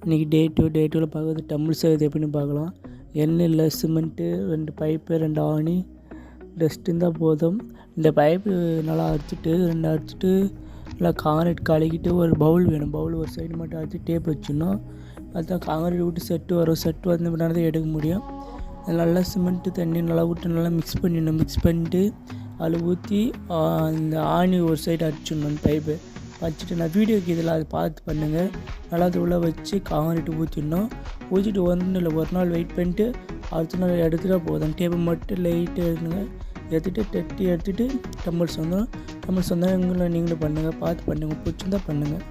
இன்றைக்கி டே 2ல் பார்க்குறது டம்ளர் செய்வது எப்படின்னு பார்க்கலாம். எண்ணெய் இல்லை, சிமெண்ட்டு, 2 பைப்பு, 2 ஆணி, டஸ்ட் இருந்தால் போதும். இந்த பைப்பு நல்லா அடிச்சுட்டு நல்லா காங்கிரீட் கலக்கிட்டு ஒரு பவுல் வேணும். பவுல் ஒரு சைடு மட்டும் அடிச்சு டேப் வச்சிடணும். அதுதான் காங்கிரீட் விட்டு செட்டு வரும். செட்டு வந்து தான் எடுக்க முடியும். நல்லா சிமெண்ட்டு தண்ணி நல்லா விட்டு நல்லா மிக்ஸ் பண்ணிட்டு அதில் ஊற்றி இந்த ஆணி ஒரு சைடு அடிச்சிடணும். அந்த பைப்பு வச்சுட்டு நான் வீடியோக்கு இதில் அதை பார்த்து பண்ணுங்கள். நல்லா அது உள்ளே வச்சு காங்கிரீட்டு ஊற்றிட்டு ஒரு நாள் வெயிட் பண்ணிட்டு அடுத்த நாள் எடுத்துகிட்டா போதும். டேப்பை மட்டும் லைட்டு எடுத்துகிட்டு டம்பிள்ஸ் வந்துடும். நீங்களும் பண்ணுங்கள், பார்த்து பண்ணுங்கள், பிடிச்சிருந்தா பண்ணுங்கள்.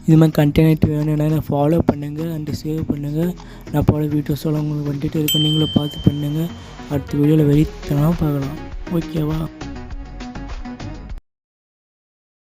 இது மாதிரி கண்டென்ட் வேணும்னா நான் ஃபாலோ பண்ணுங்கள் அண்ட் சேவ் பண்ணுங்கள். நான் போல வீடியோஸெல்லாம் உங்களுக்கு வந்துட்டு இருக்கும். நீங்களும் பார்த்து பண்ணுங்கள். அடுத்த வீடியோவில் வெளித்தனா பார்க்கலாம். ஓகேவா?